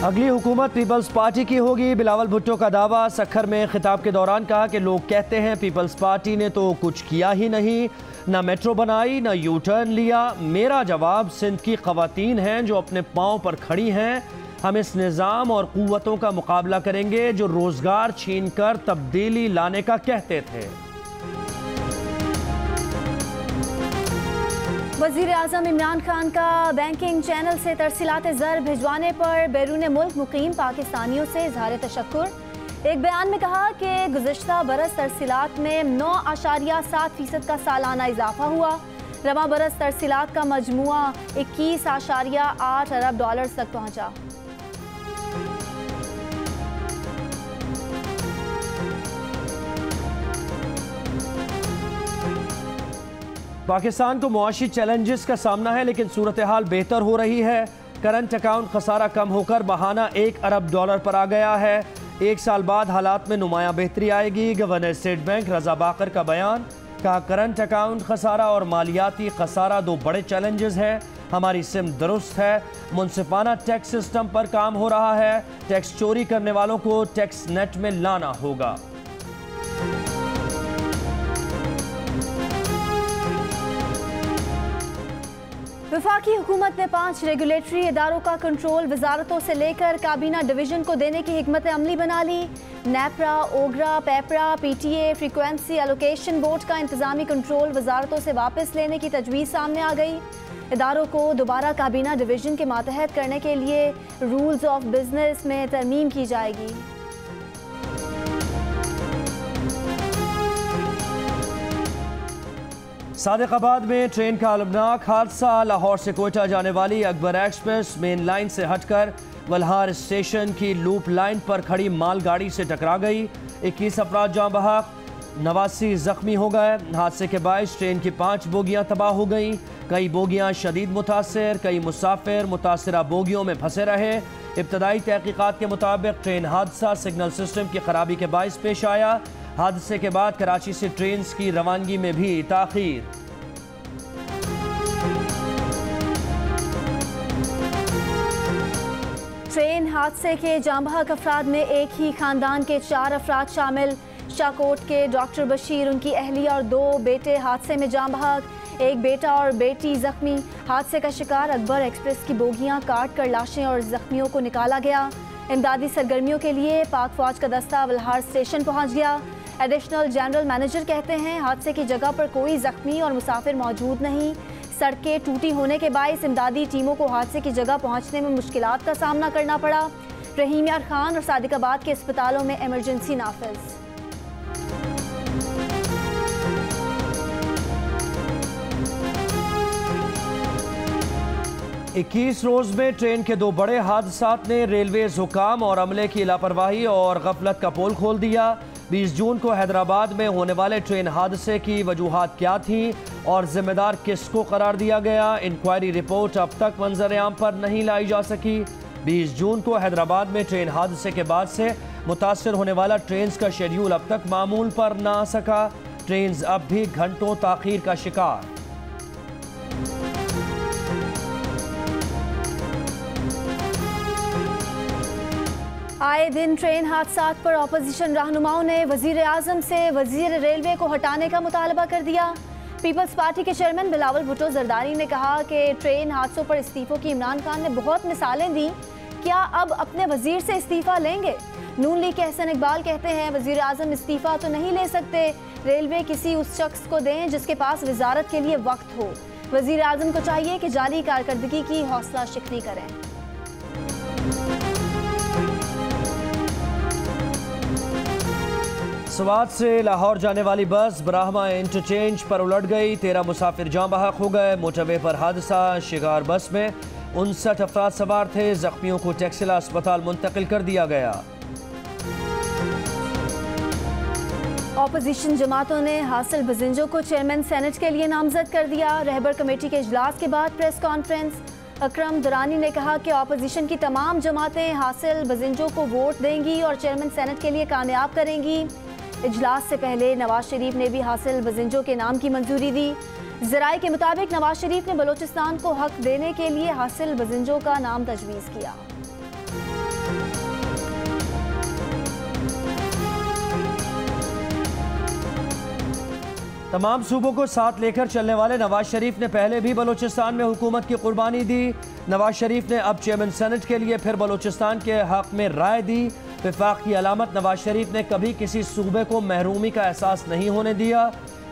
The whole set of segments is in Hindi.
अगली हुकूमत पीपल्स पार्टी की होगी। बिलावल भुट्टो का दावा। सखर में खिताब के दौरान कहा कि लोग कहते हैं पीपल्स पार्टी ने तो कुछ किया ही नहीं, ना मेट्रो बनाई, ना यू टर्न लिया। मेरा जवाब सिंध की ख़वातीन हैं जो अपने पाँव पर खड़ी हैं। हम इस निज़ाम और क़ुव्वतों का मुकाबला करेंगे जो रोज़गार छीन कर तब्दीली लाने का कहते थे। वज़ीर आज़म इमरान खान का बैंकिंग चैनल से तरसीलात ज़र भिजवाने पर बैरून मुल्क मुकीम पाकिस्तानियों से इज़हार तशक्कुर। एक बयान में कहा कि गुज़िश्ता बरस तरसीलात में 9.7% का सालाना इजाफा हुआ। रवा बरस तरसीलात का मजमुआ 21.8 अरब डॉलर तक पहुँचा। पाकिस्तान को मुआशी चैलेंजेस का सामना है, लेकिन सूरत हाल बेहतर हो रही है। करंट अकाउंट खसारा कम होकर बहाना 1 अरब डॉलर पर आ गया है। 1 साल बाद हालात में नुमायां बेहतरी आएगी। गवर्नर स्टेट बैंक रजा बाकर का बयान। कहा करंट अकाउंट खसारा और मालियाती खसारा 2 बड़े चैलेंजेस हैं। हमारी सिम दुरुस्त है। मुनसिफाना टैक्स सिस्टम पर काम हो रहा है। टैक्स चोरी करने वालों को टैक्स नेट में लाना होगा। वफाकी हुकूमत ने 5 रेगुलेटरी इदारों का कंट्रोल वजारतों से लेकर काबीना डिवीजन को देने की हिकमत अमली बना ली। NEPRA, OGRA, PEPRA, PTA, frequency allocation board का इंतजामी कंट्रोल वजारतों से वापस लेने की तजवीज़ सामने आ गई। इदारों को दोबारा काबीना डिवीजन के मातहत करने के लिए रूल्स ऑफ बिजनेस में तरमीम की जाएगी। सादिकाबाद में ट्रेन का अलमनाक हादसा। लाहौर से कोयटा जाने वाली अकबर एक्सप्रेस मेन लाइन से हटकर वल्हार स्टेशन की लूप लाइन पर खड़ी मालगाड़ी से टकरा गई। 21 अफराद जाँ बहक, 89 जख्मी हो गए। हादसे के बायस ट्रेन की 5 बोगियां तबाह हो गईं। कई बोगियां शदीद मुतासर, कई मुसाफिर मुतासरा बोगियों में फंसे रहे। इब्तदाई तहकीकात के मुताबिक ट्रेन हादसा सिग्नल सिस्टम की खराबी के बायस पेश आया। हादसे के बाद कराची से ट्रेन की रवानगी में भी ताखीर। ट्रेन हादसे के जांबहक अफराद में एक ही खानदान के 4 अफराद शामिल। शाकोट के डॉक्टर बशीर, उनकी अहलिया और 2 बेटे हादसे में जांबहक, एक बेटा और बेटी जख्मी। हादसे का शिकार अकबर एक्सप्रेस की बोगियां काट कर लाशें और जख्मियों को निकाला गया। इमदादी सरगर्मियों के लिए पाक फौज का दस्ता वल्हार स्टेशन पहुंच गया। एडिशनल जनरल मैनेजर कहते हैं हादसे की जगह पर कोई जख्मी और मुसाफिर मौजूद नहीं। सड़कें टूटी होने के बायस इमदादी टीमों को हादसे की जगह पहुंचने में मुश्किलात का सामना करना पड़ा। रहीम यार खान और सादिकाबाद के अस्पतालों में इमरजेंसी नाफिज। इक्कीस रोज में ट्रेन के 2 बड़े हादसात ने रेलवे हुकाम और अमले की लापरवाही और गफलत का पोल खोल दिया। 20 जून को हैदराबाद में होने वाले ट्रेन हादसे की वजूहात क्या थीं और जिम्मेदार किसको करार दिया गया? इंक्वायरी रिपोर्ट अब तक मंजर-ए-आम पर नहीं लाई जा सकी। 20 जून को हैदराबाद में ट्रेन हादसे के बाद से मुतासर होने वाला ट्रेन का शेड्यूल अब तक मामूल पर ना आ सका। ट्रेन अब भी घंटों ताखीर का शिकार। आए दिन ट्रेन हादसात पर अपोजिशन रहनुमाओं ने वजीर आजम से वजीर रेलवे को हटाने का मुतालबा कर दिया। पीपल्स पार्टी के चेयरमैन बिलावल भुट्टो जरदारी ने कहा कि ट्रेन हादसों पर इस्तीफों की इमरान खान ने बहुत मिसालें दी, क्या अब अपने वजीर से इस्तीफा लेंगे? नून लीग के हसन इकबाल कहते हैं वजीर आजम इस्तीफा तो नहीं ले सकते, रेलवे किसी उस शख्स को दें जिसके पास वजारत के लिए वक्त हो। वजीर आजम को चाहिए कि जाली कारकर्दगी की हौसला शिकनी करें। स्वात से लाहौर जाने वाली बस ब्राह्मा इंटरचेंज पर उलट गई। 13 मुसाफिर जाँ बहक हो गए। मोटरवे पर हादसा। शिगार बस में 59 अफराद सवार थे। जख्मियों को टेक्सिला अस्पताल मुंतकिल कर दिया गया। अपोजिशन जमातों ने हासिल बजिंजो को चेयरमैन सेनेट के लिए नामजद कर दिया। रहबर कमेटी के इजलास के बाद प्रेस कॉन्फ्रेंस। अकरम दुरानी ने कहा कि अपोजिशन की तमाम जमातें हासिल बजिंजो को वोट देंगी और चेयरमैन सेनेट के लिए कामयाब करेंगी। इजलास से पहले नवाज शरीफ ने भी हासिल बजिंजो के नाम की मंजूरी दी। ज़राए के मुताबिक नवाज शरीफ ने बलोचिस्तान को हक देने के लिए हासिल बजिंजो का नाम तजवीज़ किया। तमाम सूबों को साथ लेकर चलने वाले नवाज शरीफ ने पहले भी बलूचिस्तान में हुकूमत की कुर्बानी दी। नवाज शरीफ ने अब चेयरमैन सेनेट के लिए फिर बलूचिस्तान के हक में राय दी। विफाक की अलामत नवाज शरीफ ने कभी किसी सूबे को महरूमी का एहसास नहीं होने दिया।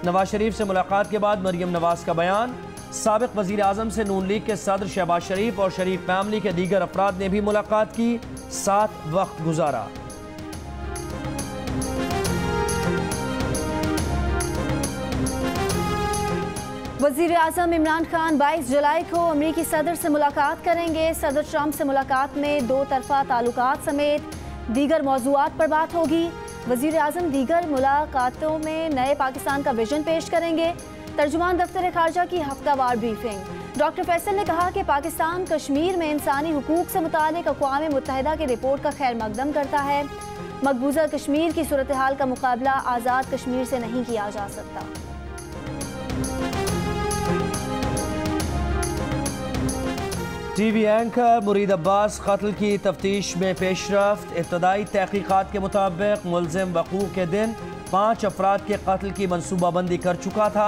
नवाज शरीफ से मुलाकात के बाद मरियम नवाज का बयान। साबिक वजीर आजम से नून लीग के सदर शहबाज शरीफ और शरीफ फैमिली के दीगर अफराद ने भी मुलाकात की, साथ वक्त गुजारा। वजीर आजम इमरान खान 22 जुलाई को अमरीकी सदर से मुलाकात करेंगे। सदर ट्रंप से मुलाकात में दो तरफा ताल्लुकात समेत दीगर मौज़ूआत पर बात होगी। वजीर आजम दीगर मुलाकातों में नए पाकिस्तान का विजन पेश करेंगे। तर्जुमान दफ्तर खारजा की हफ्तावार ब्रीफिंग। डॉक्टर फैसल ने कहा कि पाकिस्तान कश्मीर में इंसानी हुकूक से मुतालिक अक़वाम मुत्तहिदा की रिपोर्ट का खैर मकदम करता है। मकबूजा कश्मीर की सूरत हाल का मुकाबला आज़ाद कश्मीर से नहीं किया जा सकता। टीवी एंकर मुरीद अब्बास कत्ल की तफ्तीश में पेशरफ्त। इब्तदाई तहकीकात के मुताबिक मुलजिम वक़ूअ के दिन 5 अफराद के कत्ल की मनसूबाबंदी कर चुका था।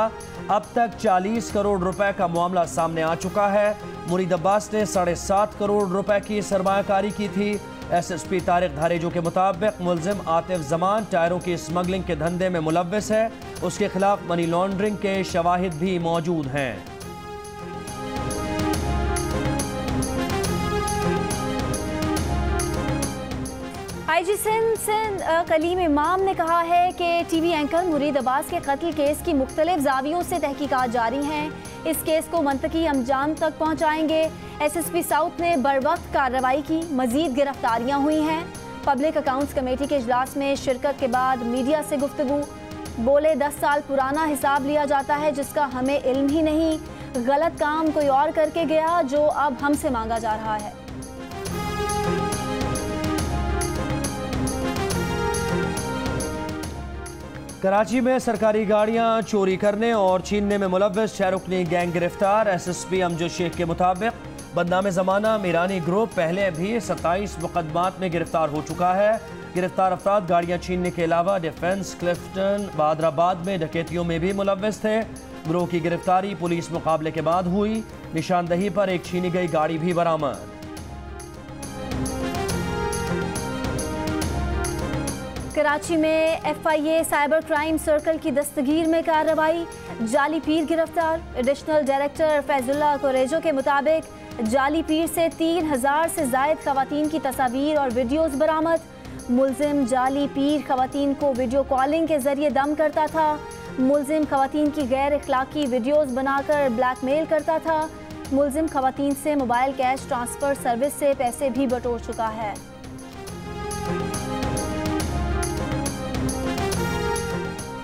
अब तक 40 करोड़ रुपए का मामला सामने आ चुका है। मुरीद अब्बास ने 7.5 करोड़ रुपए की सरमायाकारी की थी। SSP तारिक धारेजो के मुताबिक मुलजिम आतिफ जमान टायरों की स्मगलिंग के धंधे में मुलव्विस है। उसके खिलाफ मनी लॉन्ड्रिंग के शवाहिद भी मौजूद हैं। IG सिंध कलीम इमाम ने कहा है कि टीवी एंकर मुरीद अब्बास के कत्ल केस की मुख्तलिफ जावियों से तहकीकात जारी हैं। इस केस को मंतकी अंजाम तक पहुँचाएंगे। SSP साउथ ने बरवक्त कार्रवाई की, मजीद गिरफ्तारियाँ हुई हैं। पब्लिक अकाउंट्स कमेटी के इजलास में शिरकत के बाद मीडिया से गुफ्तगू। बोले 10 साल पुराना हिसाब लिया जाता है जिसका हमें इल्म ही नहीं। गलत काम कोई और करके गया जो अब हमसे मांगा जा रहा है। कराची में सरकारी गाड़ियां चोरी करने और छीनने में मुलव्विस 6 रुकनी गैंग गिरफ्तार। SSP अमजद शेख के मुताबिक बदनाम ज़माना मीरानी ग्रुप पहले भी 27 मुकदमात में गिरफ्तार हो चुका है। गिरफ्तार अफराद गाड़ियां छीनने के अलावा डिफेंस, क्लिफ्टन, बहादराबाद में डकैतियों में भी मुलव्विस थे। गिरोह की गिरफ्तारी पुलिस मुकाबले के बाद हुई। निशानदही पर एक छीनी गई गाड़ी भी बरामद। कराची में FIA साइबर क्राइम सर्कल की दस्तगीर में कार्रवाई। जाली पीर गिरफ्तार। एडिशनल डायरेक्टर फैजुल्ला कोरेजो के मुताबिक जाली पीर से 3000 से जायद खवातीन की तस्वीर और वीडियोस बरामद। मुलजिम जाली पीर खवातीन को वीडियो कॉलिंग के जरिए दम करता था। मुलजिम खवातीन की गैर अखलाकी वीडियोस बनाकर ब्लैकमेल करता था। मुलजिम खवातीन से मोबाइल कैश ट्रांसफर सर्विस से पैसे भी बटोर चुका है।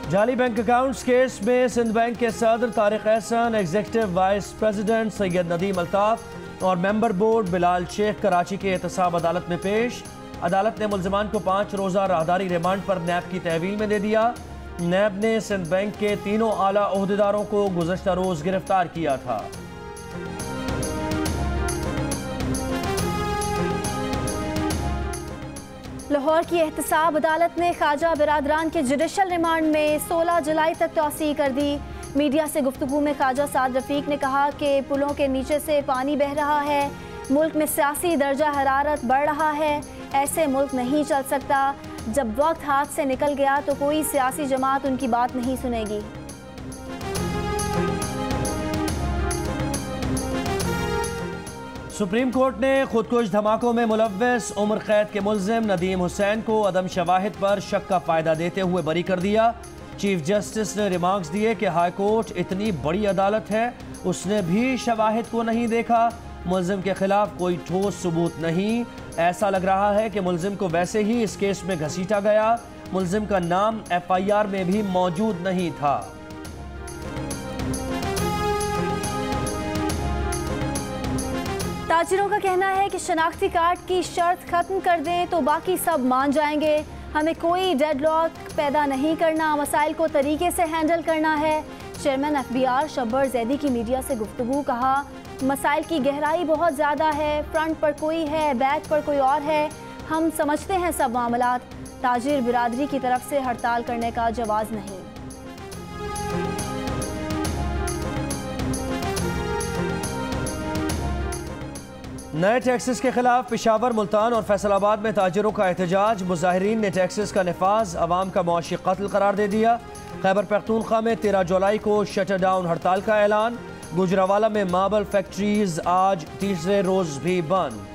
जाली बैंक अकाउंट्स केस में सिंध बैंक के सदर Tariq Ehsan, executive vice president Syed Nadeem Altaf और मेंबर बोर्ड बिलाल शेख कराची के एहतसाब अदालत में पेश। अदालत ने मुलजिमान को 5 रोज़ा राहदारी रिमांड पर नैब की तहवील में दे दिया। नैब ने सिंध बैंक के तीनों आला ओहदेदारों को गुज़श्ता रोज़ गिरफ्तार किया था। लाहौर की एहतसाब अदालत ने ख्वाजा बिरादरान के जुडिशल रिमांड में 16 जुलाई तक तौसीह कर दी। मीडिया से गुफ्तगू में ख्वाजा साद रफीक ने कहा कि पुलों के नीचे से पानी बह रहा है। मुल्क में सियासी दर्जा हरारत बढ़ रहा है। ऐसे मुल्क नहीं चल सकता। जब वक्त हाथ से निकल गया तो कोई सियासी जमात उनकी बात नहीं सुनेगी। सुप्रीम कोर्ट ने खुदकुश धमाकों में मुलव्विस उम्र कैद के मुलजिम नदीम हुसैन को अदम शवाहिद पर शक का फ़ायदा देते हुए बरी कर दिया। चीफ जस्टिस ने रिमार्क्स दिए कि हाई कोर्ट इतनी बड़ी अदालत है, उसने भी शवाहिद को नहीं देखा। मुलजिम के खिलाफ कोई ठोस सबूत नहीं। ऐसा लग रहा है कि मुलजिम को वैसे ही इस केस में घसीटा गया। मुलजिम का नाम FIR में भी मौजूद नहीं था। ताजिरों का कहना है कि शनाख्ती कार्ड की शर्त खत्म कर दें तो बाकी सब मान जाएंगे। हमें कोई डेडलॉक पैदा नहीं करना, मसाइल को तरीके से हैंडल करना है। चेयरमैन FBR शब्बर जैदी की मीडिया से गुफ्तगू। कहा, मसाइल की गहराई बहुत ज़्यादा है। फ्रंट पर कोई है, बैक पर कोई और है। हम समझते हैं सब मामलात, ताजिर बिरादरी की तरफ से हड़ताल करने का जवाज़ नहीं। नए टैक्सेस के खिलाफ पेशावर, मुल्तान और फैसलाबाद में ताजिरों का एहतजाज। मुजाहिरीन ने टैक्सेस का नफाज अवाम का मुआशी कत्ल करार दे दिया। खैबर पख्तूनख्वा में 13 जुलाई को शटर डाउन हड़ताल का ऐलान। गुजरावाला में मार्बल फैक्ट्रीज आज तीसरे रोज भी बंद।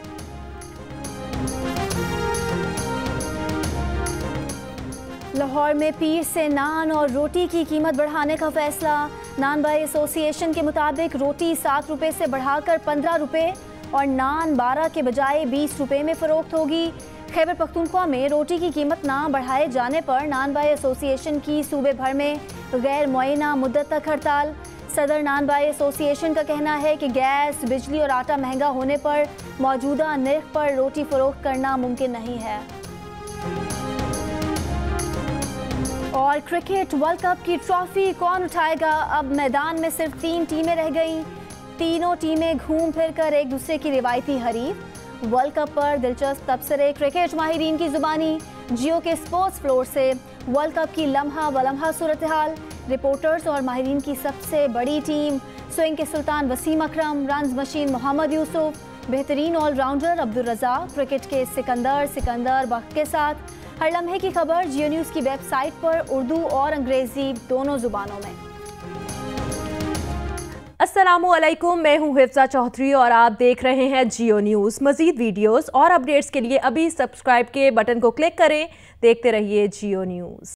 लाहौर में पीर से नान और रोटी की कीमत बढ़ाने का फैसला। नान बाई एसोसिएशन के मुताबिक रोटी 7 रुपये से बढ़ाकर 15 रुपये और नान 12 के बजाय 20 रुपये में फ़रोख्त होगी। खैबर पख्तूनख्वा में रोटी की कीमत ना बढ़ाए जाने पर नान बाई एसोसिएशन की सूबे भर में गैर मुअय्यना मुद्दत तक हड़ताल। सदर नान बाई एसोसिएशन का कहना है कि गैस, बिजली और आटा महंगा होने पर मौजूदा नर्ख पर रोटी फ़रोख्त करना मुमकिन नहीं है। और क्रिकेट वर्ल्ड कप की ट्रॉफी कौन उठाएगा? अब मैदान में सिर्फ 3 टीमें रह गईं। तीनों टीमें घूम फिर कर एक दूसरे की रिवायती हरीफ। वर्ल्ड कप पर दिलचस्प तबसरे क्रिकेट माहिरीन की जुबानी। जियो के स्पोर्ट्स फ्लोर से वर्ल्ड कप की लम्हा बलम्हा सूरत हाल, रिपोर्टर्स और माहिरीन की सबसे बड़ी टीम, स्विंग के सुल्तान वसीम अकरम, रन्स मशीन मोहम्मद यूसुफ, बेहतरीन ऑलराउंडर अब्दुल रज़ाक, क्रिकेट के सिकंदर बख्त के साथ हर लम्हे की खबर जियो न्यूज़ की वेबसाइट पर उर्दू और अंग्रेजी दोनों जुबानों में। अस्सलामुअलैकुम, मैं हूं हिफ्जा चौधरी और आप देख रहे हैं जियो न्यूज़। मज़ीद वीडियोस और अपडेट्स के लिए अभी सब्सक्राइब के बटन को क्लिक करें। देखते रहिए जियो न्यूज़।